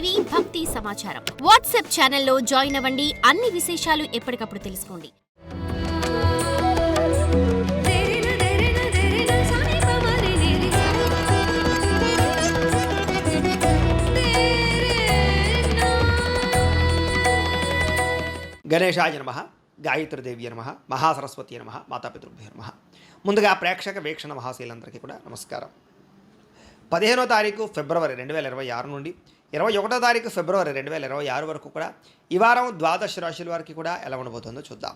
TV భక్తి సమాచారం WhatsApp ఛానల్లో జాయిన్ అవ్వండి. అన్ని విశేషాలు ఎప్పటికప్పుడు తెలుసుకోండి. గణేశాయ నమః, గాయత్రీదేవి నమః, మహాసరస్వతి నమః, మాతాపితృభ్యో నమః. ముందుగా ప్రేక్షక వీక్షణ మహాశీలందరికీ కూడా నమస్కారం. 15వ తారీఖు ఫిబ్రవరి 2026 నుండి 21వ తారీఖు ఫిబ్రవరి 2026 వరకు కూడా ఈ వారం ద్వాదశ రాశుల వారికి కూడా ఎలా ఉండబోతుందో చూద్దాం.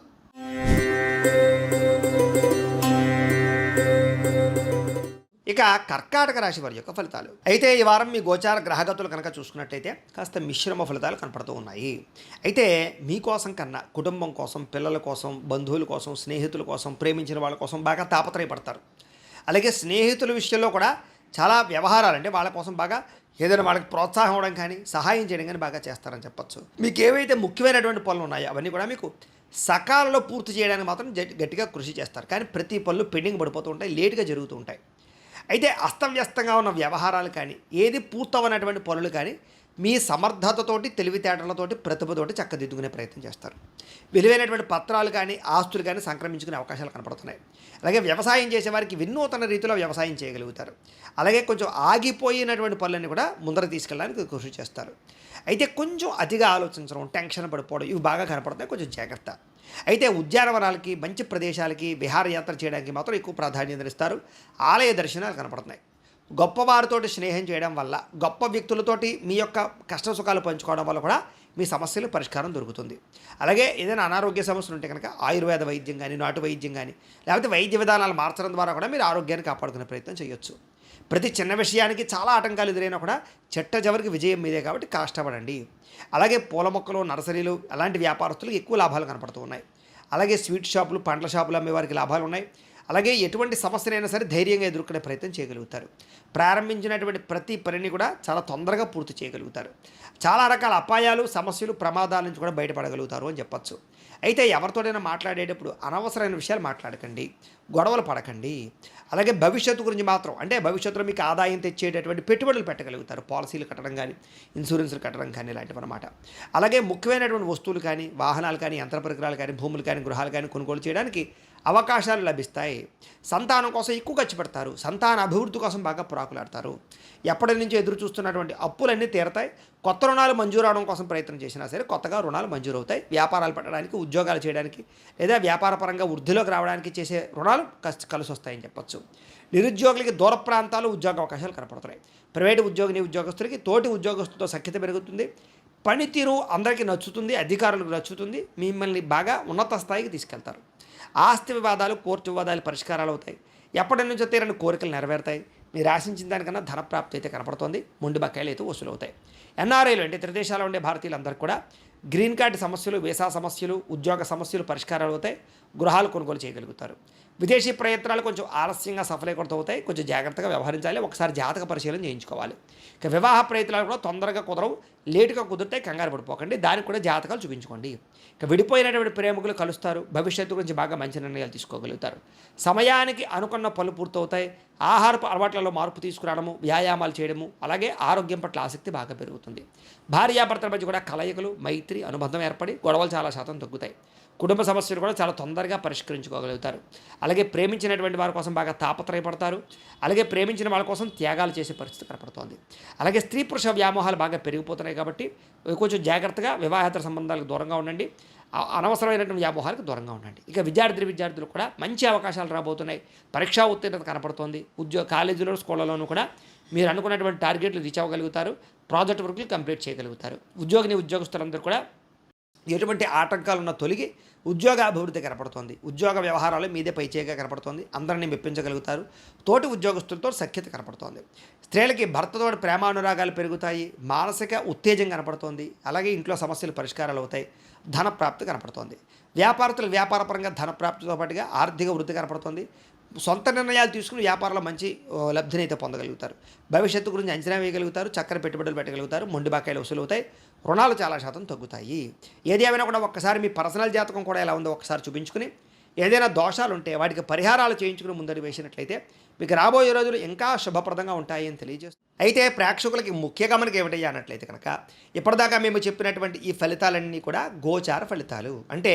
ఇక కర్కాటక రాశి వారి యొక్క ఫలితాలు. అయితే ఈ వారం మీ గోచార గ్రహగతులు కనుక చూసుకున్నట్టయితే కాస్త మిశ్రమ ఫలితాలు కనపడుతూ ఉన్నాయి. అయితే మీకోసం కన్నా కుటుంబం కోసం, పిల్లల కోసం, బంధువుల కోసం, స్నేహితుల కోసం, ప్రేమించిన వాళ్ళ కోసం బాగా తాపత్రయపడతారు. అలాగే స్నేహితుల విషయంలో కూడా చాలా వ్యవహారాలు, అంటే వాళ్ళ కోసం బాగా ఏదైనా వాళ్ళకి ప్రోత్సాహం ఇవ్వడం కానీ, సహాయం చేయడం కానీ బాగా చేస్తారని చెప్పచ్చు. మీకు ఏవైతే ముఖ్యమైనటువంటి పనులు ఉన్నాయో అవన్నీ కూడా మీకు సకాలంలో పూర్తి చేయడానికి మాత్రం గట్టిగా కృషి చేస్తారు. కానీ ప్రతి పనులు పెండింగ్ పడిపోతూ ఉంటాయి, లేటుగా జరుగుతూ ఉంటాయి. అయితే అస్తవ్యస్తంగా ఉన్న వ్యవహారాలు కానీ, ఏది పూర్తవనటువంటి పనులు కానీ మీ సమర్థతతోటి, తెలివితేటలతోటి, ప్రతిభతోటి చక్కదిద్దుకునే ప్రయత్నం చేస్తారు. విలువైనటువంటి పత్రాలు కానీ, ఆస్తులు కానీ సంక్రమించుకునే అవకాశాలు కనపడుతున్నాయి. అలాగే వ్యవసాయం చేసేవారికి వినూతన రీతిలో వ్యవసాయం చేయగలుగుతారు. అలాగే కొంచెం ఆగిపోయినటువంటి పనులన్నీ కూడా ముందర తీసుకెళ్ళడానికి కృషి చేస్తారు. అయితే కొంచెం అతిగా ఆలోచించడం, టెన్షన్ పడిపోవడం ఇవి బాగా కనపడుతున్నాయి, కొంచెం జాగ్రత్త. అయితే ఉద్యానవనాలకి, మంచి ప్రదేశాలకి, విహారయాత్ర చేయడానికి మాత్రం ఎక్కువ ప్రాధాన్యత ఇస్తారు. ఆలయ దర్శనాలు కనపడుతున్నాయి. గొప్పవారితోటి స్నేహం చేయడం వల్ల, గొప్ప వ్యక్తులతోటి మీ యొక్క కష్ట సుఖాలు పంచుకోవడం వల్ల కూడా మీ సమస్యలు పరిష్కారం దొరుకుతుంది. అలాగే ఏదైనా అనారోగ్య సమస్యలు ఉంటే కనుక ఆయుర్వేద వైద్యం కానీ, నాటు వైద్యం కానీ, లేకపోతే వైద్య విధానాలు మార్చడం ద్వారా కూడా మీరు ఆరోగ్యాన్ని కాపాడుకునే ప్రయత్నం చేయొచ్చు. ప్రతి చిన్న విషయానికి చాలా ఆటంకాలు ఎదురైనా కూడా చెట్ట చివరికి విజయం మీదే, కాబట్టి కష్టపడండి. అలాగే పూల మొక్కలు, నర్సరీలు అలాంటి వ్యాపారస్తులకు ఎక్కువ లాభాలు కనపడుతూ ఉన్నాయి. అలాగే స్వీట్ షాపులు, పండ్ల షాపులు అమ్మే వారికి లాభాలు ఉన్నాయి. అలాగే ఎటువంటి సమస్యనైనా సరే ధైర్యంగా ఎదుర్కొనే ప్రయత్నం చేయగలుగుతారు. ప్రారంభించినటువంటి ప్రతి పనిని కూడా చాలా తొందరగా పూర్తి చేయగలుగుతారు. చాలా రకాల అపాయాలు, సమస్యలు, ప్రమాదాల నుంచి కూడా బయటపడగలుగుతారు అని చెప్పచ్చు. అయితే ఎవరితోనైనా మాట్లాడేటప్పుడు అనవసరమైన విషయాలు మాట్లాడకండి, గొడవలు పడకండి. అలాగే భవిష్యత్తు గురించి మాత్రం, అంటే భవిష్యత్తులో మీకు ఆదాయం తెచ్చేటటువంటి పెట్టుబడులు పెట్టగలుగుతారు. పాలసీలు కట్టడం కానీ, ఇన్సూరెన్స్లు కట్టడం కానీ ఇలాంటివి అన్నమాట. అలాగే ముఖ్యమైనటువంటి వస్తువులు కానీ, వాహనాలు కానీ, యంత్ర పరికరాలు కానీ, భూములు కానీ, గృహాలు కానీ కొనుగోలు చేయడానికి అవకాశాలు లభిస్తాయి. సంతానం కోసం ఎక్కువ ఖర్చు పెడతారు. సంతాన అభివృద్ధి కోసం బాగా ప్రాకులాడతారు. ఎప్పటి నుంచి ఎదురు చూస్తున్నటువంటి అప్పులన్నీ తీరతాయి. కొత్త రుణాలు మంజూరు అవడం కోసం ప్రయత్నం చేసినా సరే కొత్తగా రుణాలు మంజూరు అవుతాయి. వ్యాపారాలు పెట్టడానికి, ఉద్యోగాలు చేయడానికి, లేదా వ్యాపారపరంగా వృద్ధిలోకి రావడానికి చేసే రుణాలు కలిసి వస్తాయని చెప్పచ్చు. నిరుద్యోగులకి దూర ప్రాంతాలు ఉద్యోగ అవకాశాలు కనపడుతున్నాయి. ప్రైవేటు ఉద్యోగస్తులకి తోటి ఉద్యోగస్తులతో సఖ్యత పెరుగుతుంది. పనితీరు అందరికీ నచ్చుతుంది, అధికారులకు నచ్చుతుంది. మిమ్మల్ని బాగా ఉన్నత స్థాయికి తీసుకెళ్తారు. ఆస్తి వివాదాలు, కోర్టు వివాదాలు పరిష్కారాలు అవుతాయి. ఎప్పటి నుంచో తీరని కోరికలు నెరవేరుతాయి. మీరు ఆశించిన దానికన్నా ధనప్రాప్తి అయితే కనపడుతోంది. మొండి బకాయిలు అయితే వసూలవుతాయి. ఎన్ఆర్ఐలు అంటే ఇతర దేశాల్లో ఉండే భారతీయులందరికీ కూడా గ్రీన్ కార్డు సమస్యలు, వీసా సమస్యలు, ఉద్యోగ సమస్యలు పరిష్కారాలు అవుతాయి. గృహాలు కొనుగోలు చేయగలుగుతారు. విదేశీ ప్రయత్నాలు కొంచెం ఆలస్యంగా సఫలీకృతం అవుతాయి. కొంచెం జాగ్రత్తగా వ్యవహరించాలి. ఒకసారి జాతక పరిశీలన చేయించుకోవాలి. ఇక వివాహ ప్రయత్నాలు కూడా తొందరగా కుదరవు, లేటుగా కుదిరితే కంగారు పడిపోకండి. దానికి కూడా జాతకాలు చూపించుకోండి. ఇక విడిపోయినటువంటి ప్రేమికులు కలుస్తారు. భవిష్యత్తు గురించి బాగా మంచి నిర్ణయాలు తీసుకోగలుగుతారు. సమయానికి అనుకున్న పనులు పూర్తవుతాయి. ఆహారపు అలవాట్లలో మార్పు తీసుకురావడము, వ్యాయామాలు చేయడము, అలాగే ఆరోగ్యం పట్ల ఆసక్తి బాగా పెరుగుతుంది. భార్యాభర్తల మధ్య కూడా కలయికలు, మైత్రి, అనుబంధం ఏర్పడి గొడవలు చాలా శాతం తగ్గుతాయి. కుటుంబ సమస్యలు కూడా చాలా తొందరగా పరిష్కరించుకోగలుగుతారు. అలాగే ప్రేమించినటువంటి వారి కోసం బాగా తాపత్రయపడతారు. అలాగే ప్రేమించిన వాళ్ళ కోసం త్యాగాలు చేసే పరిస్థితి కనపడుతోంది. అలాగే స్త్రీ పురుష వ్యామోహాలు బాగా పెరిగిపోతున్నాయి, కాబట్టి కొంచెం జాగ్రత్తగా వివాహేతర సంబంధాలకు దూరంగా ఉండండి. అనవసరమైనటువంటి వ్యామోహాలకు దూరంగా ఉండండి. ఇక విద్యార్థులు కూడా మంచి అవకాశాలు రాబోతున్నాయి. పరీక్షా ఉత్తీర్ణత కనపడుతోంది. కాలేజీలో, స్కూళ్ళలోనూ కూడా మీరు అనుకున్నటువంటి టార్గెట్లు రీచ్ అవ్వగలుగుతారు. ప్రాజెక్ట్ వర్క్లు కంప్లీట్ చేయగలుగుతారు. ఉద్యోగస్తులందరూ కూడా ఎటువంటి ఆటంకాలు ఉన్న తొలగి ఉద్యోగ అభివృద్ధి కనపడుతోంది. ఉద్యోగ వ్యవహారాలు మీదే పైచేయగా కనపడుతోంది. అందరినీ మెప్పించగలుగుతారు. తోటి ఉద్యోగస్తులతో సఖ్యత కనపడుతోంది. స్త్రీలకి భర్తతో ప్రేమానురాగాలు పెరుగుతాయి. మానసిక ఉత్తేజం కనపడుతోంది. అలాగే ఇంట్లో సమస్యలు పరిష్కారాలు అవుతాయి. ధనప్రాప్తి కనపడుతోంది. వ్యాపారపరంగా ధనప్రాప్తితో పాటుగా ఆర్థిక వృద్ధి కనపడుతోంది. సొంత నిర్ణయాలు తీసుకుని వ్యాపారంలో మంచి లబ్ధిని అయితే పొందగలుగుతారు. భవిష్యత్తు గురించి అంచనా వేయగలుగుతారు. చక్కని పెట్టుబడులు పెట్టగలుగుతారు. మొండి బకాయిలు వసూలవుతాయి. రుణాలు చాలా శాతం తగ్గుతాయి. ఏది ఏమైనా కూడా ఒక్కసారి మీ పర్సనల్ జాతకం కూడా ఎలా ఉందో ఒకసారి చూపించుకుని, ఏదైనా దోషాలు ఉంటే వాటికి పరిహారాలు చేయించుకుని ముందడి వేసినట్లయితే మీకు రాబోయే రోజులు ఇంకా శుభప్రదంగా ఉంటాయి అని తెలియజేస్తుంది. అయితే ప్రేక్షకులకి ముఖ్య గమనిక ఏమిటయ్యా అన్నట్లయితే కనుక ఇప్పటిదాకా మేము చెప్పినటువంటి ఈ ఫలితాలన్నీ కూడా గోచార ఫలితాలు, అంటే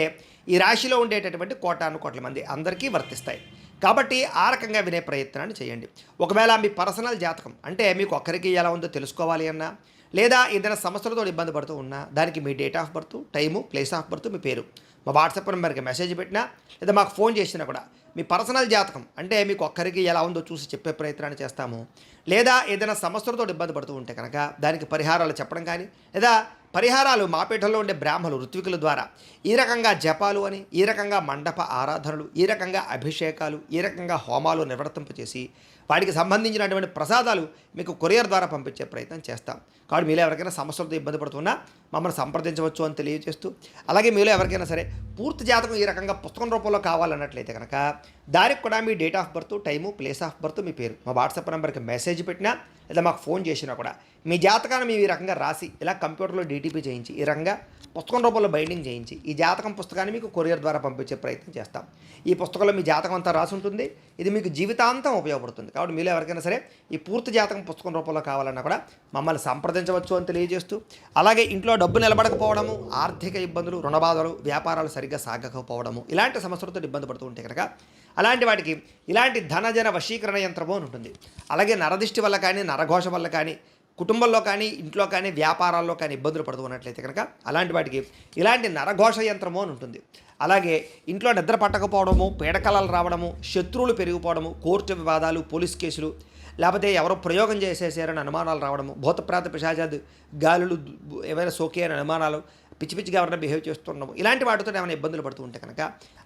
ఈ రాశిలో ఉండేటటువంటి కోటాను కోట్ల మంది అందరికీ వర్తిస్తాయి. కాబట్టి ఆ రకంగా వినే ప్రయత్నాన్ని చేయండి. ఒకవేళ మీ పర్సనల్ జాతకం అంటే మీకు ఒక్కరికి ఎలా ఉందో తెలుసుకోవాలి అన్నా, లేదా ఏదైనా సమస్యలతో ఇబ్బంది పడుతూ ఉన్నా, దానికి మీ date of birth, time, place of birth, మీ పేరు మా వాట్సాప్ నెంబర్కి మెసేజ్ పెట్టినా లేదా మాకు ఫోన్ చేసినా కూడా మీ పర్సనల్ జాతకం అంటే మీకు ఒక్కరికి ఎలా ఉందో చూసి చెప్పే ప్రయత్నాన్ని చేస్తాము. లేదా ఏదైనా సమస్యలతో ఇబ్బంది పడుతూ ఉంటే కనుక దానికి పరిహారాలు చెప్పడం కానీ, లేదా పరిహారాలు మా పీఠంలో ఉండే బ్రాహ్మణులు ఋత్వికుల ద్వారా ఈ రకంగా జపాలు అని, ఈ రకంగా మండప ఆరాధనలు, ఈ రకంగా అభిషేకాలు, ఈ రకంగా హోమాలు నిర్వర్తింపచేసి వాటికి సంబంధించినటువంటి ప్రసాదాలు మీకు కొరియర్ ద్వారా పంపించే ప్రయత్నం చేస్తాం. కాబట్టి మీలో ఎవరికైనా సమస్యలతో ఇబ్బంది పడుతున్నా మమ్మల్ని సంప్రదించవచ్చు అని తెలియజేస్తూ, అలాగే మీలో ఎవరికైనా సరే పూర్తి జాతకం ఈ రకంగా పుస్తకం రూపంలో కావాలన్నట్లయితే కనుక దానికి కూడా మీ date of birth, time, place of birth, మీ పేరు మా వాట్సాప్ నెంబర్కి మెసేజ్ పెట్టినా లేదా మాకు ఫోన్ చేసినా కూడా మీ జాతకాన్ని మేము ఈ రకంగా రాసి ఇలా కంప్యూటర్లో డీటీపీ చేయించి ఈ రకంగా పుస్తకం రూపంలో బైండింగ్ చేయించి ఈ జాతకం పుస్తకాన్ని మీకు కొరియర్ ద్వారా పంపించే ప్రయత్నం చేస్తాం. ఈ పుస్తకంలో మీ జాతకం అంతా రాసి ఉంటుంది. ఇది మీకు జీవితాంతం ఉపయోగపడుతుంది. కాబట్టి మీలో ఎవరికైనా సరే ఈ పూర్తి జాతకం పుస్తకం రూపంలో కావాలన్నా కూడా మమ్మల్ని సంప్రదించవచ్చు అని తెలియజేస్తూ, అలాగే ఇంట్లో డబ్బు నిలబడకపోవడము, ఆర్థిక ఇబ్బందులు, రుణబాధలు, వ్యాపారాలు సరిగ్గా సాగకపోవడము, ఇలాంటి సమస్యలతో ఇబ్బంది పడుతూ ఉంటే కనుక అలాంటి వాటికి ఇలాంటి ధనజన వశీకరణ యంత్రము అని ఉంటుంది. అలాగే నరదిష్టి వల్ల కానీ, నరఘోష వల్ల కానీ, కుటుంబంలో కానీ, ఇంట్లో కానీ, వ్యాపారాల్లో కానీ ఇబ్బందులు పడుతూ ఉన్నట్లయితే కనుక అలాంటి వాటికి ఇలాంటి నరఘోష యంత్రము అని ఉంటుంది. అలాగే ఇంట్లో నిద్ర పట్టకపోవడము, పీడకలలు రావడము, శత్రువులు పెరిగిపోవడము, కోర్టు వివాదాలు, పోలీస్ కేసులు, లేకపోతే ఎవరో ప్రయోగం చేసేసారని అనుమానాలు రావడము, భూతప్రాత పిశాచాలు, గాలులు ఏమైనా సోకే అని అనుమానాలు, పిచ్చి పిచ్చిగా ఎవరైనా బిహేవ్ చేస్తున్నాము, ఇలాంటి వాటితో ఏమైనా ఇబ్బందులు పడుతూ ఉంటే కనుక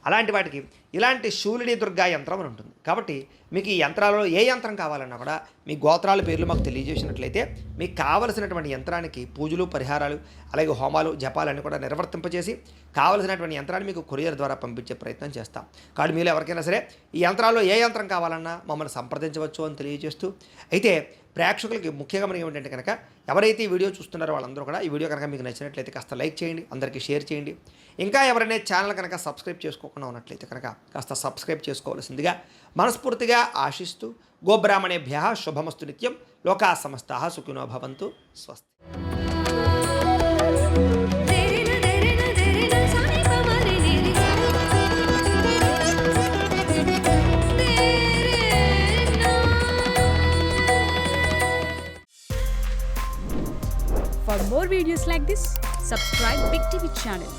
అలాంటి వాటికి ఇలాంటి శూలిని దుర్గా యంత్రం అని ఉంటుంది. కాబట్టి మీకు ఈ యంత్రాలలో ఏ యంత్రం కావాలన్నా కూడా మీ గోత్రాల పేర్లు మాకు తెలియజేసినట్లయితే మీకు కావలసినటువంటి యంత్రానికి పూజలు, పరిహారాలు, అలాగే హోమాలు, జపాలన్నీ కూడా నిర్వర్తింపచేసి కావలసినటువంటి యంత్రాన్ని మీకు కొరియర్ ద్వారా పంపించే ప్రయత్నం చేస్తాం. కాబట్టి మీరు ఎవరికైనా సరే ఈ యంత్రాల్లో ఏ యంత్రం కావాలన్నా మమ్మల్ని సంప్రదించవచ్చు అని తెలియజేస్తూ, అయితే ప్రేక్షకులకి ముఖ్యంగా మనకి ఏమిటంటే కనుక ఎవరైతే ఈ వీడియో చూస్తున్నారో వాళ్ళందరూ కూడా ఈ వీడియో కనుక మీకు నచ్చినట్లయితే కాస్త లైక్ చేయండి, అందరికీ షేర్ చేయండి. ఇంకా ఎవరైనా ఛానల్ కనుక సబ్స్క్రైబ్ చేసుకోకుండా ఉన్నట్లయితే కనుక కాస్త సబ్స్క్రైబ్ చేసుకోవాల్సిందిగా మనస్ఫూర్తిగా ఆశిస్తూ, గోబ్రాహ్మణేభ్యః శుభమస్తు నిత్యం, లోకా సమస్తాః సుఖినో భవంతు, స్వస్తి. For more videos like this, subscribe Big TV channel.